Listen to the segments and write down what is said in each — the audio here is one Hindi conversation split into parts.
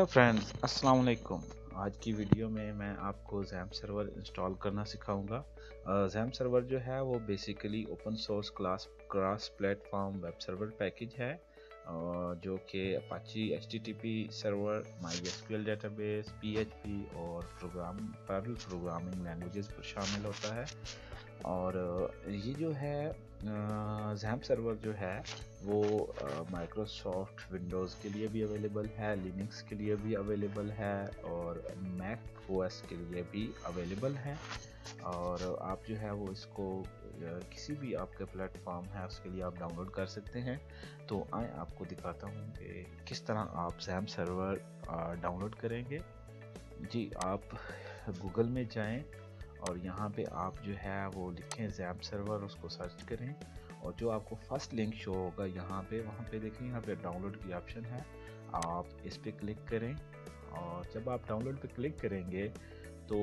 हेलो फ्रेंड्स, अस्सलाम वालेकुम। आज की वीडियो में मैं आपको XAMPP सर्वर इंस्टॉल करना सिखाऊंगा। XAMPP सर्वर जो है वो basically open source cross platform web server package है, जो कि Apache HTTP server, MySQL database, PHP और पैरेलल प्रोग्रामिंग लैंग्वेजेस पर शामिल होता है। और ये जो है XAMPP सर्वर जो है वो माइक्रोसॉफ्ट विंडोज़ के लिए भी अवेलेबल है, लिनक्स के लिए भी अवेलेबल है और मैक ओएस के लिए भी अवेलेबल है। और आप जो है वो इसको किसी भी आपके प्लेटफॉर्म है उसके लिए आप डाउनलोड कर सकते हैं। तो आए आपको दिखाता हूँ कि किस तरह आप XAMPP सर्वर डाउनलोड करेंगे। जी, आप गूगल में जाएं और यहाँ पे आप जो है वो लिखें XAMPP सर्वर, उसको सर्च करें और जो आपको फर्स्ट लिंक शो होगा यहाँ पे, वहाँ पे देखें, यहाँ पे डाउनलोड की ऑप्शन है, आप इस पे क्लिक करें। और जब आप डाउनलोड पे क्लिक करेंगे तो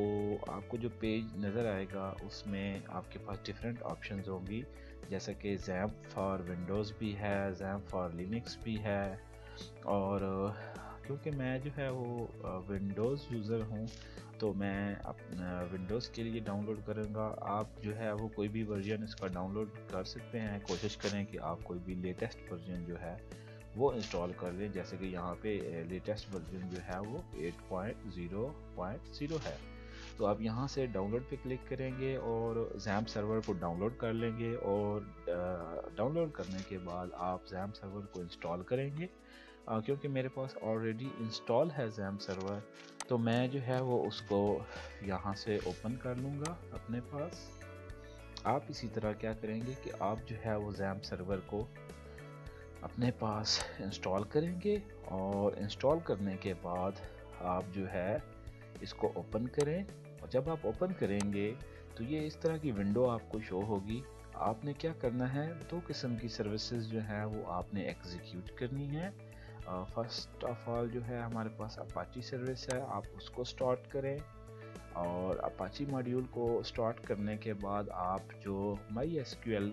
आपको जो पेज नज़र आएगा उसमें आपके पास डिफरेंट ऑप्शंस होंगी, जैसे कि XAMPP फॉर विंडोज़ भी है, XAMPP फॉर लिनक्स भी है। और क्योंकि मैं जो है वो विंडोज़ यूज़र हूँ तो मैं अपना विंडोज़ के लिए डाउनलोड करूँगा। आप जो है वो कोई भी वर्जन इसका डाउनलोड कर सकते हैं। कोशिश करें कि आप कोई भी लेटेस्ट वर्जन जो है वो इंस्टॉल कर लें, जैसे कि यहाँ पे लेटेस्ट वर्जन जो है वो 8.0.0 है। तो आप यहाँ से डाउनलोड पे क्लिक करेंगे और XAMPP सर्वर को डाउनलोड कर लेंगे और डाउनलोड करने के बाद आप XAMPP सर्वर को इंस्टॉल करेंगे। क्योंकि मेरे पास ऑलरेडी इंस्टॉल है XAMPP सर्वर, तो मैं जो है वो उसको यहाँ से ओपन कर लूँगा अपने पास। आप इसी तरह क्या करेंगे कि आप जो है वो XAMPP सर्वर को अपने पास इंस्टॉल करेंगे और इंस्टॉल करने के बाद आप जो है इसको ओपन करें। और जब आप ओपन करेंगे तो ये इस तरह की विंडो आपको शो होगी। आपने क्या करना है, दो किस्म की सर्विसेज जो हैं वो आपने एग्जीक्यूट करनी है। फर्स्ट ऑफ ऑल जो है हमारे पास अपाची सर्विस है, आप उसको स्टार्ट करें। और अपाची मॉड्यूल को स्टार्ट करने के बाद आप जो MySQL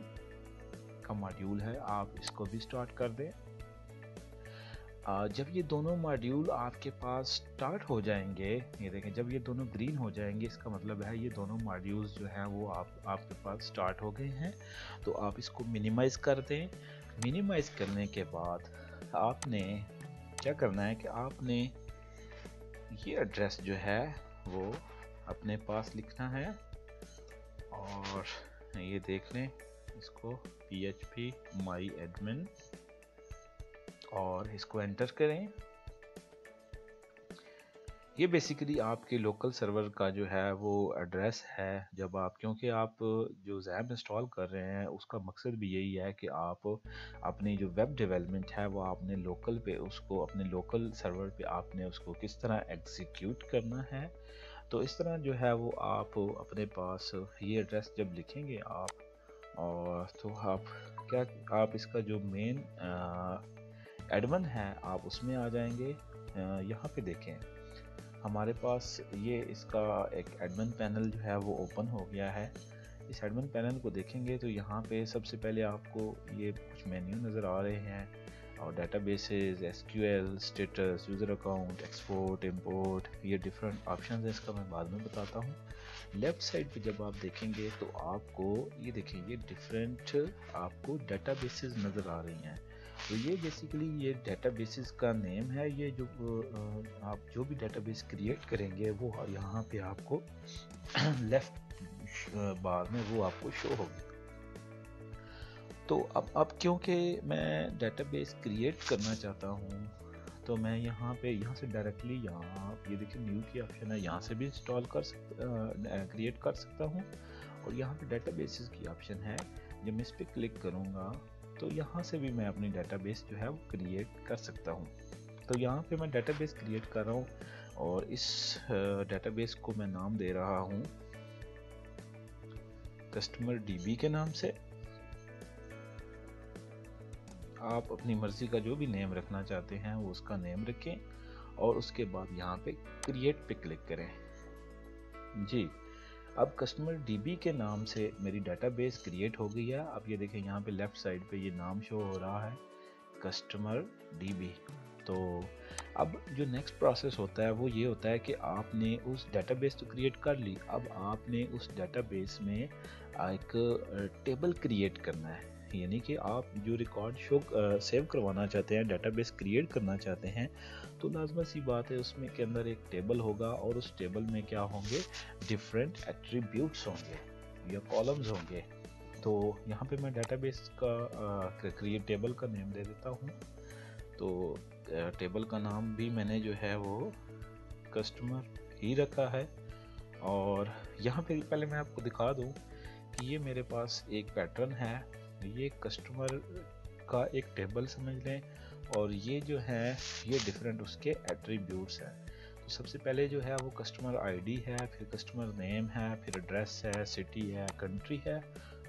का मॉड्यूल है आप इसको भी स्टार्ट कर दें। जब ये दोनों मॉड्यूल आपके पास स्टार्ट हो जाएंगे, ये देखें, जब ये दोनों ग्रीन हो जाएंगे इसका मतलब है ये दोनों मॉड्यूल्स जो हैं वो आपके पास स्टार्ट हो गए हैं। तो आप इसको मिनिमाइज़ कर दें। मिनिमाइज़ करने के बाद आपने क्या करना है कि आपने ये एड्रेस जो है वो अपने पास लिखना है और ये देख लें इसको PHP myadmin और इसको एंटर करें। ये बेसिकली आपके लोकल सर्वर का जो है वो एड्रेस है। जब आप, क्योंकि आप जो XAMPP इंस्टॉल कर रहे हैं उसका मकसद भी यही है कि आप अपनी जो वेब डेवलपमेंट है वो आपने लोकल पे उसको, अपने लोकल सर्वर पे आपने उसको किस तरह एग्जीक्यूट करना है। तो इस तरह जो है वो आप अपने पास ये एड्रेस जब लिखेंगे आप, और तो आप इसका जो मेन एडमिन है आप उसमें आ जाएंगे। यहाँ पे देखें हमारे पास ये इसका एक एडमिन पैनल जो है वो ओपन हो गया है। इस एडमिन पैनल को देखेंगे तो यहाँ पे सबसे पहले आपको ये कुछ मेन्यू नज़र आ रहे हैं, और databases, SQL, status, user account, export, import, ये डिफरेंट ऑप्शन है। इसका मैं बाद में बताता हूँ। लेफ़्ट साइड पे जब आप देखेंगे तो आपको ये देखें, ये डिफरेंट आपको डेटाबेसेस नज़र आ रही हैं। तो ये बेसिकली ये डेटाबेसेस का नेम है। ये जो आप जो भी डेटाबेस क्रिएट करेंगे वो यहाँ पे आपको लेफ्ट बार में वो आपको शो होगी। तो अब क्योंकि मैं डेटाबेस क्रिएट करना चाहता हूँ तो मैं यहाँ से डायरेक्टली यहाँ ये देखिए न्यू की ऑप्शन है, यहाँ से भी इंस्टॉल कर सकता, क्रिएट कर सकता हूँ। और यहाँ पे डेटाबेसेस की ऑप्शन है, जब मैं इस पर क्लिक करूँगा तो यहाँ से भी मैं अपनी डेटाबेस जो है वो क्रिएट कर सकता हूँ। तो यहाँ पे मैं डेटाबेस क्रिएट कर रहा हूँ और इस डेटाबेस को मैं नाम दे रहा हूँ कस्टमर DB के नाम से। आप अपनी मर्जी का जो भी नेम रखना चाहते हैं वो उसका नेम रखें और उसके बाद यहाँ पे क्रिएट पे क्लिक करें। जी, अब कस्टमर DB के नाम से मेरी डेटाबेस क्रिएट हो गई है। अब ये देखें यहाँ पे लेफ्ट साइड पे ये नाम शो हो रहा है कस्टमर DB। तो अब जो नेक्स्ट प्रोसेस होता है वो ये होता है कि आपने उस डेटाबेस तो क्रिएट कर ली, अब आपने उस डेटाबेस में एक टेबल क्रिएट करना है। यानी कि आप जो रिकॉर्ड शो सेव करवाना चाहते हैं, डेटाबेस क्रिएट करना चाहते हैं, तो लाजमी सी बात है उसमें के अंदर एक टेबल होगा और उस टेबल में क्या होंगे, डिफरेंट एट्रीब्यूट्स होंगे या कॉलम्स होंगे। तो यहाँ पे मैं डेटाबेस का क्रिएट टेबल का नेम दे देता हूँ। तो टेबल का नाम भी मैंने जो है वो कस्टमर ही रखा है। और यहाँ पे पहले मैं आपको दिखा दूँ कि ये मेरे पास एक पैटर्न है, ये कस्टमर का एक टेबल समझ लें, और ये जो है ये डिफरेंट उसके एट्रीब्यूट्स हैं। तो सबसे पहले जो है वो कस्टमर आईडी है, फिर कस्टमर नेम है, फिर एड्रेस है, सिटी है, कंट्री है,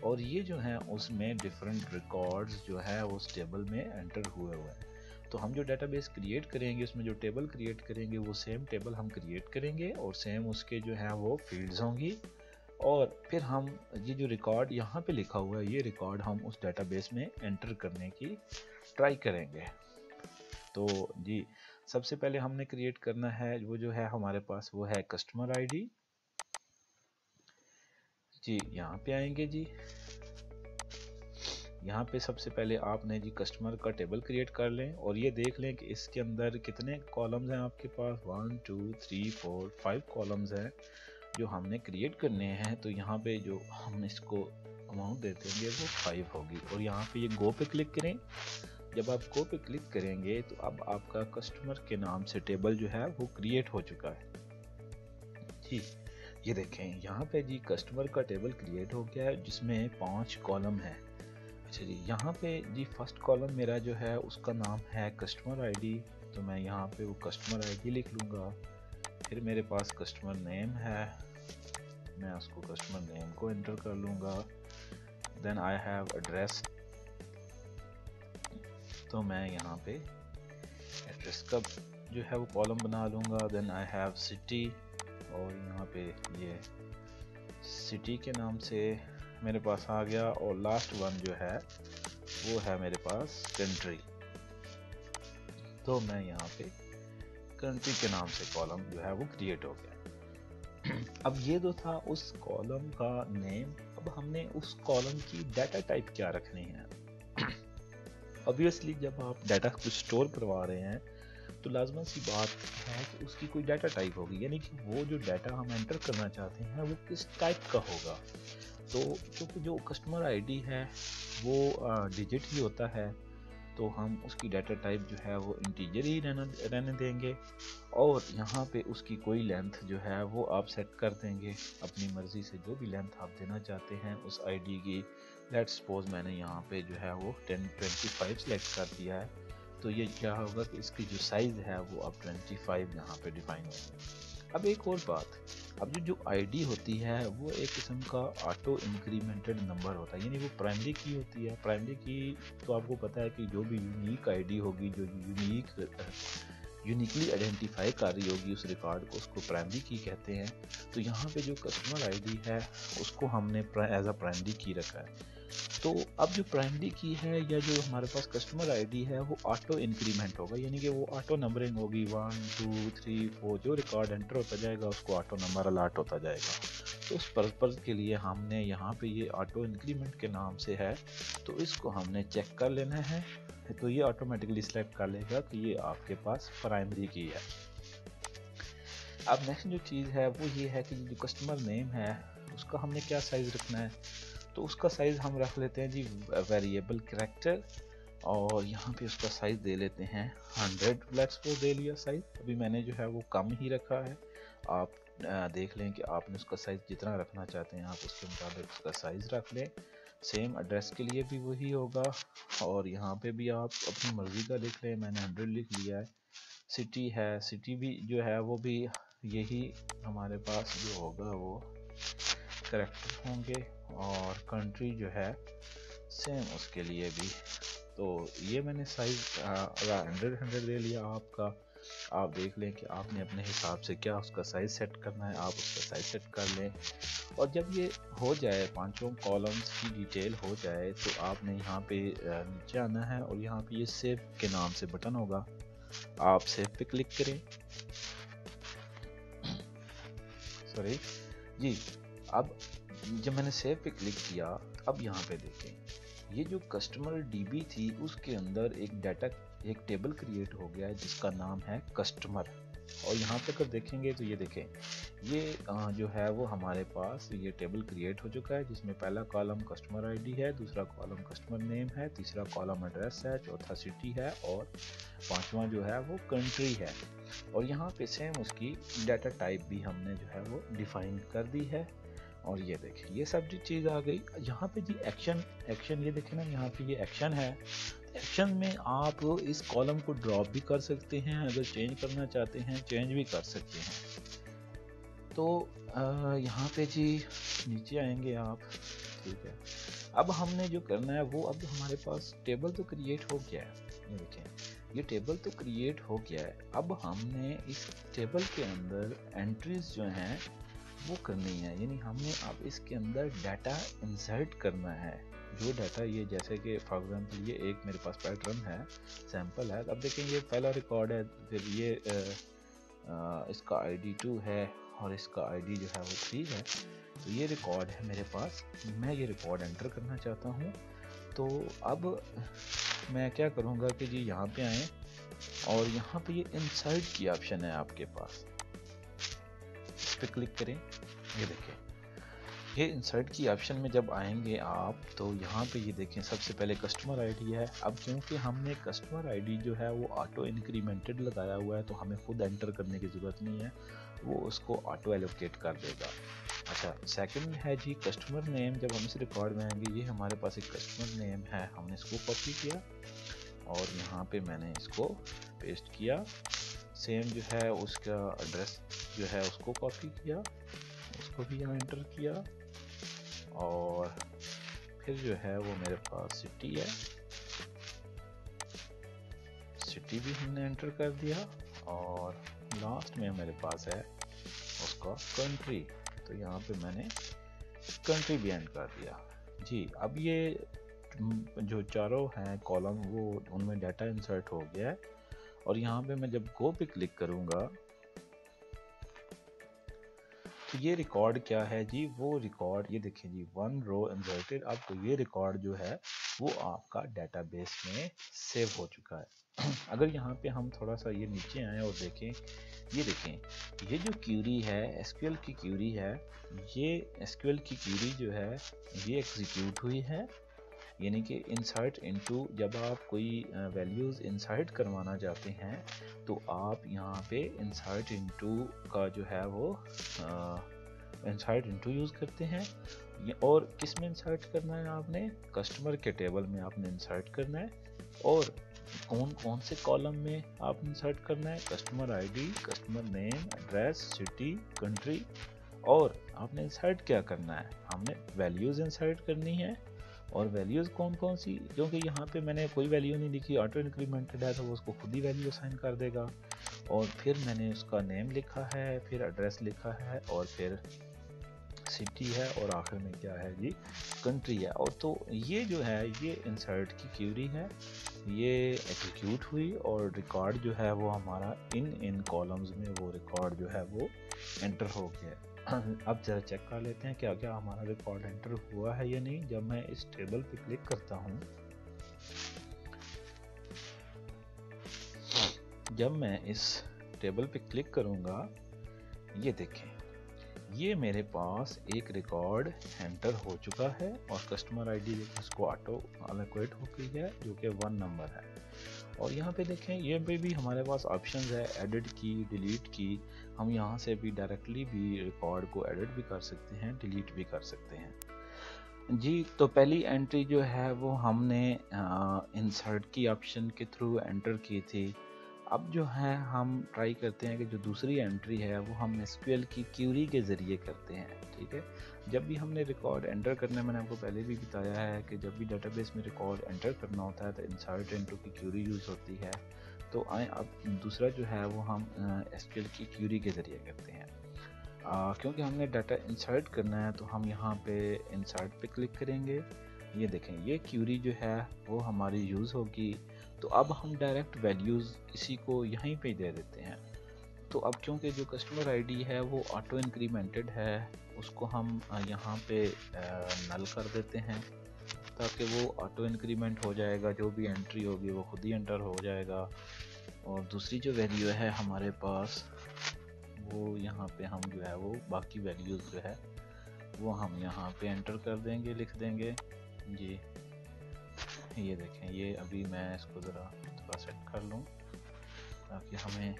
और ये जो है उसमें डिफरेंट रिकॉर्ड्स जो है उस टेबल में एंटर हुए हुए हैं। तो हम जो डेटाबेस क्रिएट करेंगे उसमें जो टेबल क्रिएट करेंगे वो सेम टेबल हम क्रिएट करेंगे और सेम उसके जो है वो फील्ड्स होंगी, और फिर हम ये जो रिकॉर्ड यहाँ पे लिखा हुआ है ये रिकॉर्ड हम उस डेटाबेस में एंटर करने की ट्राई करेंगे। तो जी सबसे पहले हमने क्रिएट करना है वो जो है हमारे पास वो है कस्टमर आईडी। जी यहाँ पे आएंगे जी, यहाँ पे सबसे पहले आपने जी कस्टमर का टेबल क्रिएट कर लें और ये देख लें कि इसके अंदर कितने कॉलम्स हैं आपके पास, 1 2 3 4 5 कॉलम्स हैं जो हमने क्रिएट करने हैं। तो यहाँ पे जो हम इसको अमाउंट दे देंगे वो 5 होगी, और यहाँ पे ये गो पे क्लिक करें। जब आप गो पे क्लिक करेंगे तो अब आपका कस्टमर के नाम से टेबल जो है वो क्रिएट हो चुका है जी। ये देखें यहाँ पे जी कस्टमर का टेबल क्रिएट हो गया है जिसमें 5 कॉलम है। अच्छा जी यहाँ पे जी फर्स्ट कॉलम मेरा जो है उसका नाम है कस्टमर आईडी, तो मैं यहाँ पे वो कस्टमर आईडी लिख लूँगा। फिर मेरे पास कस्टमर नेम है, मैं उसको कस्टमर नेम को एंटर कर लूँगा। देन आई हैव एड्रेस, तो मैं यहाँ पे एड्रेस का जो है वो कॉलम बना लूँगा। देन आई हैव सिटी, और यहाँ पे ये सिटी के नाम से मेरे पास आ गया। और लास्ट वन जो है वो है मेरे पास कंट्री, तो मैं यहाँ पे कंट्री के नाम से कॉलम जो है वो क्रिएट हो गया। अब ये तो था उस कॉलम का नेम। अब हमने उस कॉलम की डाटा टाइप क्या रखनी है। ऑब्वियसली जब आप डाटा कुछ स्टोर करवा रहे हैं तो लाजमी सी बात है कि उसकी कोई डाटा टाइप होगी, यानी कि वो जो डाटा हम एंटर करना चाहते हैं वो किस टाइप का होगा। तो क्योंकि जो कस्टमर आईडी है वो डिजिट ही होता है, तो हम उसकी डाटा टाइप जो है वो इंटीजर ही रहने देंगे, और यहाँ पे उसकी कोई लेंथ जो है वो आप सेट कर देंगे अपनी मर्ज़ी से, जो भी लेंथ आप देना चाहते हैं उस आईडी की। लेट्स सपोज मैंने यहाँ पे जो है वो 1025 सेलेक्ट कर दिया है, तो ये क्या होगा कि इसकी जो साइज़ है वो अब 25 यहाँ पे डिफाइन होगी। अब एक और बात, अब जो आईडी होती है वो एक किस्म का ऑटो इंक्रीमेंटेड नंबर होता है, यानी वो प्राइमरी की होती है। प्राइमरी की तो आपको पता है कि जो भी यूनिक आईडी होगी, जो यूनिकली आइडेंटिफाई कर रही होगी उस रिकॉर्ड को, उसको प्राइमरी की कहते हैं। तो यहाँ पे जो कस्टमर आईडी है उसको हमने एज अ प्राइमरी की रखा है। तो अब जो प्राइमरी की है या जो हमारे पास कस्टमर आईडी है वो ऑटो इंक्रीमेंट होगा, यानी कि वो ऑटो नंबरिंग होगी। 1 2 3 4 जो रिकॉर्ड एंटर होता जाएगा उसको ऑटो नंबर अलॉट होता जाएगा। तो उस पर्पज़ के लिए हमने यहाँ पे ये ऑटो इंक्रीमेंट के नाम से है, तो इसको हमने चेक कर लेना है। तो ये ऑटोमेटिकली सिलेक्ट कर लेगा कि ये आपके पास प्राइमरी की है। अब नेक्स्ट जो चीज़ है वो ये है कि जो कस्टमर नेम है उसका हमने क्या साइज़ रखना है। तो उसका साइज़ हम रख लेते हैं जी वेरिएबल कैरेक्टर, और यहाँ पे उसका साइज़ दे लेते हैं 100। लेट्स को दे लिया साइज़, अभी मैंने जो है वो कम ही रखा है। आप देख लें कि आपने उसका साइज़ जितना रखना चाहते हैं आप उसके मुताबिक उसका साइज़ रख लें। सेम एड्रेस के लिए भी वही होगा, और यहाँ पे भी आप अपनी मर्ज़ी का लिख लें। मैंने 100 लिख लिया है। सिटी है, सिटी भी जो है वो भी यही हमारे पास जो होगा वो करेक्टर होंगे, और कंट्री जो है सेम उसके लिए भी। तो ये मैंने साइज़ 100 दे लिया आपका। आप देख लें कि आपने अपने हिसाब से क्या उसका साइज़ सेट करना है, आप उसका साइज़ सेट कर लें। और जब ये हो जाए, पांचों कॉलम्स की डिटेल हो जाए, तो आपने यहाँ पे नीचे आना है और यहाँ पे ये सेव के नाम से बटन होगा, आप सेव पे क्लिक करें। सॉरी जी, अब जब मैंने सेव पे क्लिक किया, अब यहाँ पे देखें, ये जो कस्टमर डीबी थी उसके अंदर एक डाटा, एक टेबल क्रिएट हो गया है जिसका नाम है कस्टमर। और यहाँ पे अगर देखेंगे तो ये देखें, ये जो है वो हमारे पास ये टेबल क्रिएट हो चुका है जिसमें पहला कॉलम कस्टमर आईडी है, दूसरा कॉलम कस्टमर नेम है, तीसरा कॉलम एड्रेस है, चौथा सिटी है और पांचवा जो है वो कंट्री है। और यहाँ पे सेम उसकी डाटा टाइप भी हमने जो है वो डिफाइन कर दी है। और ये देखें, ये सब जो चीज़ आ गई। यहाँ पे जी एक्शन ये देखें ना, यहाँ पे ये एक्शन है। एक्शन में आप इस कॉलम को ड्रॉप भी कर सकते हैं, अगर चेंज करना चाहते हैं चेंज भी कर सकते हैं। तो यहाँ पे जी नीचे आएंगे आप, ठीक है। अब हमने जो करना है वो, अब हमारे पास टेबल तो क्रिएट हो गया है, ये देखें ये टेबल तो क्रिएट हो गया है। अब हमने इस टेबल के अंदर एंट्रीज जो हैं वो करनी है, यानी हमने अब इसके अंदर डाटा इंसर्ट करना है। जो डाटा ये, जैसे कि फॉर एग्जांपल ये एक मेरे पास पैटर्न है, सैंपल है। अब देखें ये पहला रिकॉर्ड है, फिर ये इसका आईडी 2 है और इसका आईडी जो है वो 3 है। तो ये रिकॉर्ड है मेरे पास, मैं ये रिकॉर्ड एंटर करना चाहता हूँ। तो अब मैं क्या करूँगा कि जी यहाँ पे आए और यहाँ पे ये इंसर्ट की ऑप्शन है आपके पास, इस पर क्लिक करें। ये देखें, ये इंसर्ट की ऑप्शन में जब आएंगे आप तो यहाँ पे ये देखें सबसे पहले कस्टमर आईडी है। अब क्योंकि हमने कस्टमर आईडी जो है वो ऑटो इंक्रीमेंटेड लगाया हुआ है तो हमें खुद एंटर करने की ज़रूरत नहीं है, वो उसको ऑटो एलोकेट कर देगा। अच्छा, सेकंड है जी कस्टमर नेम। जब हम इस रिकॉर्ड में आएंगे, ये हमारे पास एक कस्टमर नेम है, हमने इसको कॉपी किया और यहाँ पे मैंने इसको पेस्ट किया। सेम जो है उसका एड्रेस जो है उसको कॉपी किया, उसको भी यहाँ एंटर किया और फिर जो है वो मेरे पास सिटी है, सिटी भी हमने एंटर कर दिया और लास्ट में मेरे पास है उसका कंट्री, तो यहाँ पे मैंने कंट्री भी एंटर कर दिया जी। अब ये जो चारों हैं कॉलम वो उनमें डाटा इंसर्ट हो गया है। और यहाँ पे मैं जब गो पे क्लिक करूँगा तो ये रिकॉर्ड क्या है जी, वो रिकॉर्ड ये देखें जी, 1 रो इंसर्टेड। अब तो ये रिकॉर्ड जो है वो आपका डेटाबेस में सेव हो चुका है। अगर यहाँ पे हम थोड़ा सा ये नीचे आए और देखें, ये देखें ये जो क्यूरी है एसक्यूएल की क्यूरी है, ये एसक्यूएल की क्यूरी जो है ये एग्जीक्यूट हुई है। यानी कि इंसर्ट इनटू, जब आप कोई वैल्यूज़ इंसर्ट करवाना चाहते हैं तो आप यहाँ पे इंसर्ट इनटू का जो है वो इंसर्ट इनटू यूज़ करते हैं। और किस में इंसर्ट करना है, आपने कस्टमर के टेबल में आपने इंसर्ट करना है। और कौन कौन से कॉलम में आप इंसर्ट करना है, customer ID, customer name, address, city, country. और आपने इंसर्ट क्या करना है, हमने वैल्यूज़ इंसर्ट करनी है। और वैल्यूज़ कौन कौन सी, क्योंकि यहाँ पे मैंने कोई वैल्यू नहीं लिखी, ऑटो इंक्रीमेंटेड है तो वो उसको खुद ही वैल्यू असाइन कर देगा। और फिर मैंने उसका नेम लिखा है, फिर एड्रेस लिखा है और फिर सिटी है और आखिर में क्या है जी, कंट्री है। और तो ये जो है ये इंसर्ट की क्यूरी है, ये एग्जीक्यूट हुई और रिकॉर्ड जो है वो हमारा इन कॉलम्स में वो रिकॉर्ड जो है वो एंटर हो गया। अब जरा चेक कर लेते हैं क्या क्या हमारा रिकॉर्ड एंटर हुआ है या नहीं। जब मैं इस टेबल पे क्लिक करता हूँ, जब मैं इस टेबल पे क्लिक करूँगा, ये देखें ये मेरे पास एक रिकॉर्ड एंटर हो चुका है और कस्टमर आईडी इसको ऑटो अलोकेट हो गई है जो कि 1 नंबर है। और यहाँ पे देखें ये पे भी हमारे पास ऑप्शंस है, एडिट की, डिलीट की। हम यहाँ से भी डायरेक्टली भी रिकॉर्ड को एडिट भी कर सकते हैं, डिलीट भी कर सकते हैं जी। तो पहली एंट्री जो है वो हमने इंसर्ट की ऑप्शन के थ्रू एंटर की थी। अब जो है हम ट्राई करते हैं कि जो दूसरी एंट्री है वो हम एसक्यूएल की क्यूरी के ज़रिए करते हैं, ठीक है। जब भी हमने रिकॉर्ड एंटर करना है, मैंने आपको पहले भी बताया है कि जब भी डेटाबेस में रिकॉर्ड एंटर करना होता है तो इंसर्ट इनटू की क्यूरी यूज़ होती है। तो आए अब दूसरा जो है वो हम एसक्यूएल की क्यूरी के ज़रिए करते हैं। क्योंकि हमने डाटा इंसर्ट करना है तो हम यहाँ पे इंसर्ट पे क्लिक करेंगे। ये देखें, ये क्यूरी जो है वो हमारी यूज़ होगी। तो अब हम डायरेक्ट वैल्यूज़ इसी को यहीं पे दे देते हैं। तो अब क्योंकि जो कस्टमर आईडी है वो ऑटो इंक्रीमेंटेड है, उसको हम यहाँ पे नल कर देते हैं, ताकि वो ऑटो इंक्रीमेंट हो जाएगा। जो भी एंट्री होगी वो खुद ही एंटर हो जाएगा। और दूसरी जो वैल्यू है हमारे पास, वो यहाँ पे हम जो है वो बाकी वैल्यूज़ जो है वो हम यहाँ पे एंटर कर देंगे, लिख देंगे जी। ये देखें, ये अभी मैं इसको ज़रा थोड़ा सेट कर लूँ ताकि हमें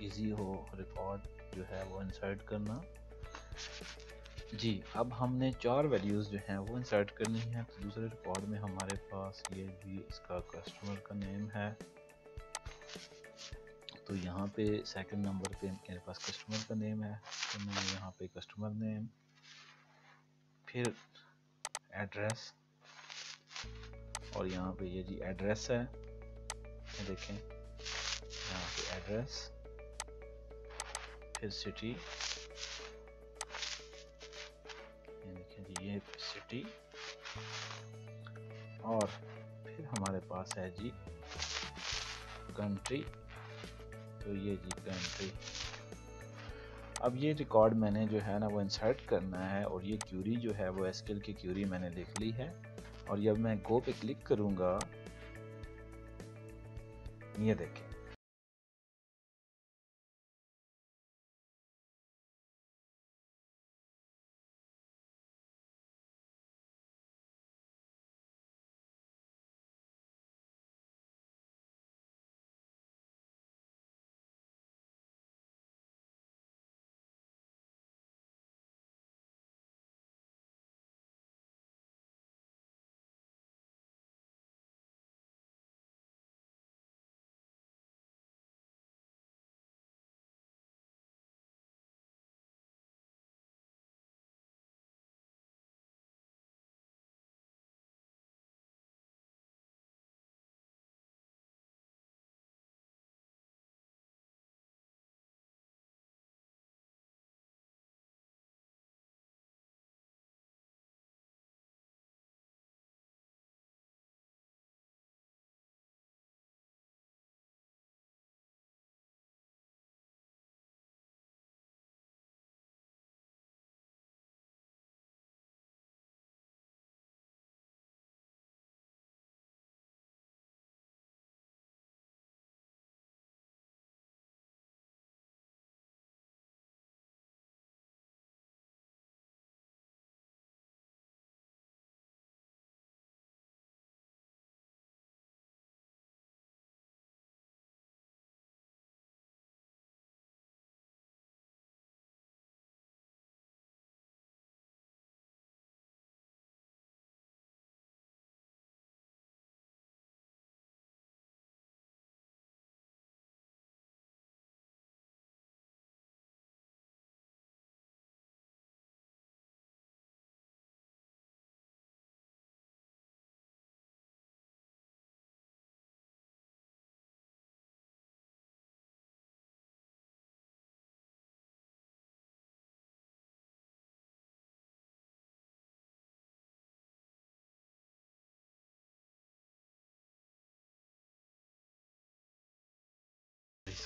इजी हो रिकॉर्ड जो है वो इंसर्ट करना जी। अब हमने 4 वैल्यूज़ जो हैं वो इंसर्ट करनी है। तो दूसरे रिकॉर्ड में हमारे पास ये जी इसका कस्टमर का नेम है। तो यहाँ पे सेकंड नंबर पे मेरे पास कस्टमर का नेम है, तो मैं यहाँ पे कस्टमर नेम, फिर एड्रेस, और यहाँ पे ये जी एड्रेस है, ये देखें यहाँ पे एड्रेस, फिर सिटी, ये देखें जी ये सिटी, और फिर हमारे पास है जी कंट्री, तो ये जी कंट्री। अब ये रिकॉर्ड मैंने जो है ना वो इंसर्ट करना है, और ये क्यूरी जो है वो एसक्यूएल की क्यूरी मैंने लिख ली है। और जब मैं गो पे क्लिक करूंगा, ये देखें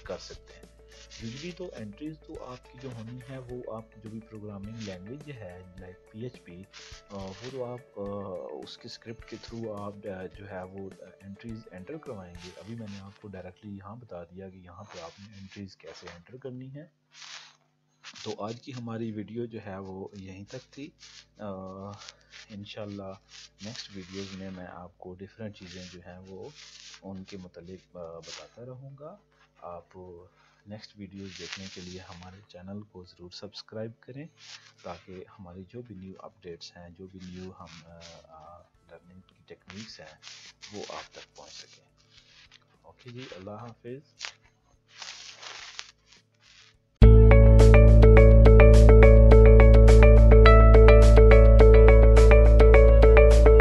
कर सकते हैं। यूजली तो एंट्रीज तो आपकी जो होनी है वो आप जो भी प्रोग्रामिंग लैंग्वेज है लाइक PHP, वो तो आप उसके स्क्रिप्ट के थ्रू आप जो है वो एंट्रीज एंटर करवाएंगे। अभी मैंने आपको डायरेक्टली यहाँ बता दिया कि यहाँ पे आपने एंट्रीज कैसे एंटर करनी है। तो आज की हमारी वीडियो जो है वो यहीं तक थी। इंशाल्लाह नेक्स्ट वीडियोस में मैं आपको डिफरेंट चीज़ें जो हैं वो उनके मुतालिक बताता रहूँगा। आप नेक्स्ट वीडियोस देखने के लिए हमारे चैनल को ज़रूर सब्सक्राइब करें, ताकि हमारी जो भी न्यू अपडेट्स हैं, जो भी न्यू हम लर्निंग की टेक्निक्स हैं, वो आप तक पहुँच सकें। ओके जी, अल्लाह हाफिज़।